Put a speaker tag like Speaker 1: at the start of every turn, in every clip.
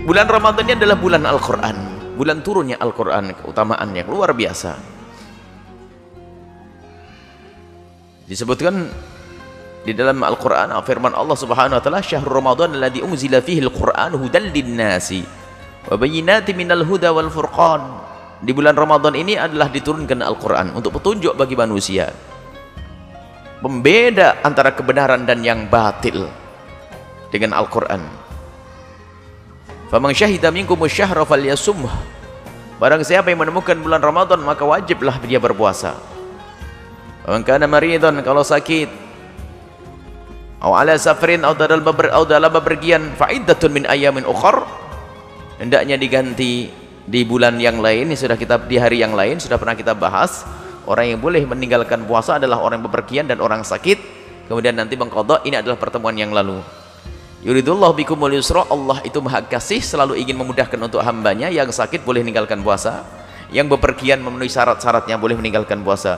Speaker 1: Bulan Ramadan ini adalah bulan Al-Quran, bulan turunnya Al-Quran, keutamaannya luar biasa. Disebutkan di dalam Al-Quran, firman Allah Subhanahu wa taala, "Syahrul Ramadan alladzi unzila fihi al-Qur'an hudal lin-nasi wa bayyinatin minal huda wal furqan." Di bulan Ramadan ini adalah diturunkan Al-Quran untuk petunjuk bagi manusia, pembeda antara kebenaran dan yang batil dengan Al-Quran. "Faman syahida minkum asy-syahra falyasumhu." Barang siapa yang menemukan bulan Ramadan maka wajiblah dia berpuasa. "Faman kana maridan," kalau sakit, "aw ala safarin," atau dalam bepergian, "fa iddatun min ayyamin ukhra," hendaknya diganti di bulan yang lain. Sudah kita di hari yang lain sudah pernah kita bahas, orang yang boleh meninggalkan puasa adalah orang yang bepergian dan orang sakit, kemudian nanti mengqadha. Ini adalah pertemuan yang lalu. Yuridullahu bikumul yusra, Allah itu maha kasih, selalu ingin memudahkan untuk hambanya. Yang sakit boleh meninggalkan puasa, yang bepergian memenuhi syarat-syaratnya boleh meninggalkan puasa.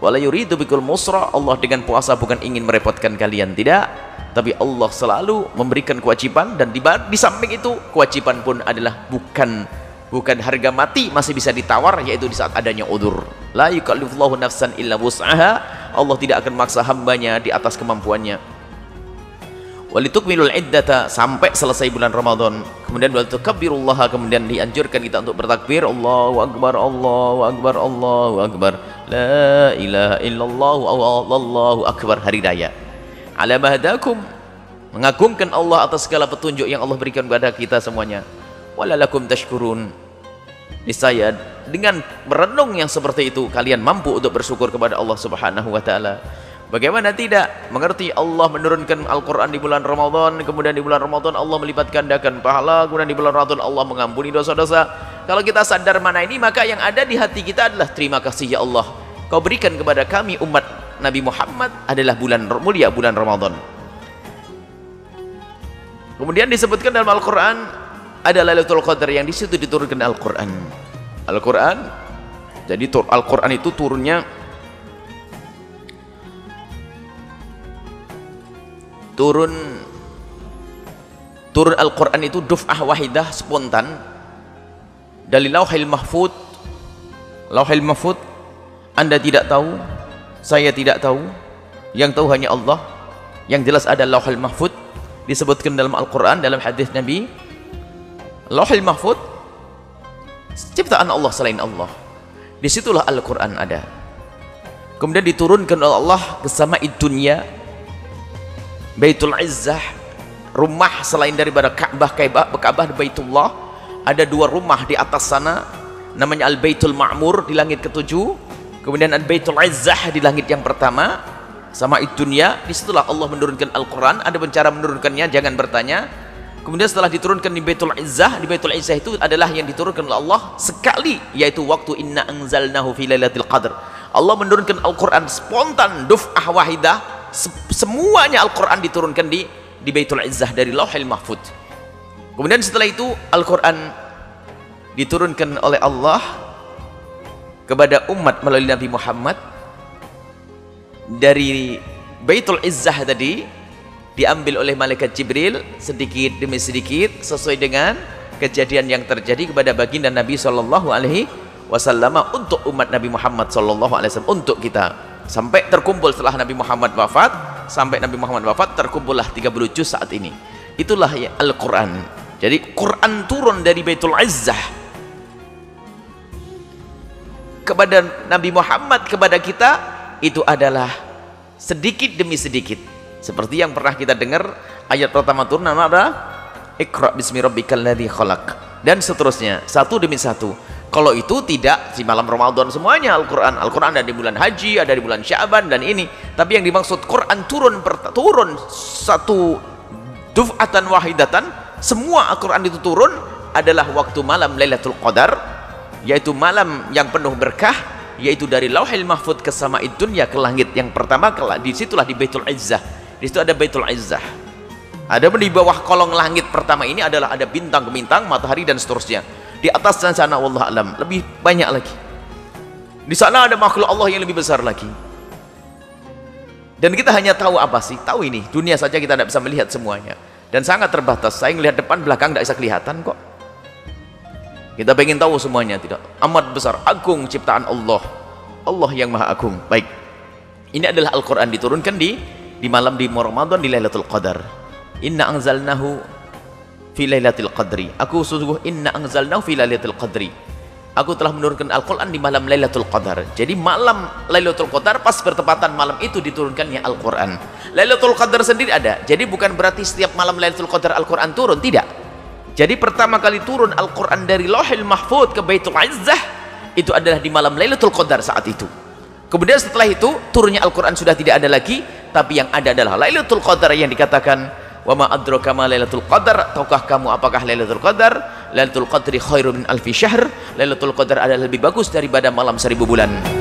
Speaker 1: Wala yuridu bikul musra, Allah dengan puasa bukan ingin merepotkan kalian, tidak, tapi Allah selalu memberikan kewajiban, dan di samping itu kewajiban pun adalah bukan harga mati, masih bisa ditawar, yaitu di saat adanya udzur. La yukallifullahu nafsan illa wus'aha, Allah tidak akan memaksa hambanya di atas kemampuannya. Walitukmilul iddata, sampai selesai bulan Ramadan. Kemudian walitukabbirullaha, kemudian dianjurkan kita untuk bertakbir, Allahu akbar, Allahu akbar, Allahu akbar, la ilaha illallah, Allahu akbar, hari raya. Ala mahdakum, mengagungkan Allah atas segala petunjuk yang Allah berikan kepada kita semuanya. Walalakum tashkurun, niscaya dengan merenung yang seperti itu kalian mampu untuk bersyukur kepada Allah Subhanahu wa taala. Bagaimana tidak mengerti Allah menurunkan Al-Quran di bulan Ramadan, kemudian di bulan Ramadan Allah melipat gandakan pahala, kemudian di bulan Ramadan Allah mengampuni dosa-dosa. Kalau kita sadar mana ini, maka yang ada di hati kita adalah terima kasih ya Allah, Kau berikan kepada kami umat Nabi Muhammad adalah bulan mulia, bulan Ramadan. Kemudian disebutkan dalam Al-Quran ada Lailatul Qadar, yang di situ diturunkan Al-Quran. Al-Quran, jadi Al-Quran itu turun Al-Quran itu duf'ah wahidah, spontan, dari Lauhil Mahfud. Lauhil Mahfud Anda tidak tahu, saya tidak tahu, yang tahu hanya Allah. Yang jelas ada Lauhil Mahfud, disebutkan dalam Al-Quran, dalam hadis Nabi. Lauhil Mahfud ciptaan Allah selain Allah, disitulah Al-Quran ada. Kemudian diturunkan oleh Allah ke sama'id dunya, Baitul Izzah, rumah selain daripada Ka'bah Baitullah. Ada dua rumah di atas sana, namanya Al-Baitul Ma'mur di langit ketujuh, kemudian Al-Baitul Izzah di langit yang pertama, sama'id dunya. Disitulah Allah menurunkan Al-Quran. Ada cara menurunkannya, jangan bertanya. Kemudian setelah diturunkan di Baitul Izzah, di Baitul Izzah itu adalah yang diturunkan oleh Allah sekali, yaitu waktu inna anzalnahu fi lailatul qadr. Allah menurunkan Al-Quran spontan, duf'ah wahidah, semuanya Al-Quran diturunkan di Baitul Izzah dari Lauhil Mahfud. Kemudian setelah itu Al-Quran diturunkan oleh Allah kepada umat melalui Nabi Muhammad dari Baitul Izzah tadi, diambil oleh malaikat Jibril sedikit demi sedikit sesuai dengan kejadian yang terjadi kepada baginda Nabi Shallallahu Alaihi Wasallam untuk umat Nabi Muhammad Shallallahu Alaihi Wasallam, untuk kita, sampai terkumpul setelah Nabi Muhammad wafat. Sampai Nabi Muhammad wafat terkumpullah 30 juz saat ini. Itulah ya Al-Quran. Jadi Quran turun dari Baitul Izzah kepada Nabi Muhammad, kepada kita, itu adalah sedikit demi sedikit. Seperti yang pernah kita dengar, ayat pertama turun nama apa? Iqra bismi rabbikal ladzi khalaq, dan seterusnya, satu demi satu. Kalau itu tidak di malam Ramadan semuanya Al-Quran. Al-Quran ada di bulan Haji, ada di bulan Sya'ban dan ini. Tapi yang dimaksud Quran turun satu duf'atan wahidatan, semua Al-Quran itu turun adalah waktu malam Lailatul Qadar, yaitu malam yang penuh berkah, yaitu dari Lauhil Mahfud ke sama'id dunya, ke langit yang pertama. Disitulah di Baitul Izzah. Di situ ada Baitul Izzah. Ada di bawah kolong langit pertama ini adalah ada bintang-bintang, matahari dan seterusnya. Di atas sana wallahu alam lebih banyak lagi. Di sana ada makhluk Allah yang lebih besar lagi. Dan kita hanya tahu apa sih? Tahu ini dunia saja, kita tidak bisa melihat semuanya. dan sangat terbatas. Saya ngelihat depan belakang tidak bisa kelihatan kok. Kita pengen tahu semuanya, tidak. Amat besar, agung ciptaan Allah, Allah yang maha agung. Baik, ini adalah Al-Quran diturunkan di malam di Ramadan, di Lailatul Qadar. Inna anzalnahu fi Lailatul Qadri. Aku sungguh inna anzalnahu fi Lailatul Qadri. Aku telah menurunkan Al-Quran di malam Lailatul Qadar. Jadi malam Lailatul Qadar pas bertepatan malam itu diturunkannya Al-Quran. Lailatul Qadar sendiri ada. Jadi bukan berarti setiap malam Lailatul Qadar Al-Quran turun, tidak. Jadi pertama kali turun Al-Quran dari Lauhil Mahfuz ke Baitul Izzah itu adalah di malam Lailatul Qadar saat itu. Kemudian setelah itu turunnya Al-Quran sudah tidak ada lagi, tapi yang ada adalah Lailatul Qadar yang dikatakan wa ma adraka ma Lailatul Qadar. Tahukah kamu apakah Lailatul Qadar? Lailatul Qadri khairun min alfi syahr. Lailatul Qadar adalah lebih bagus daripada malam 1000 bulan.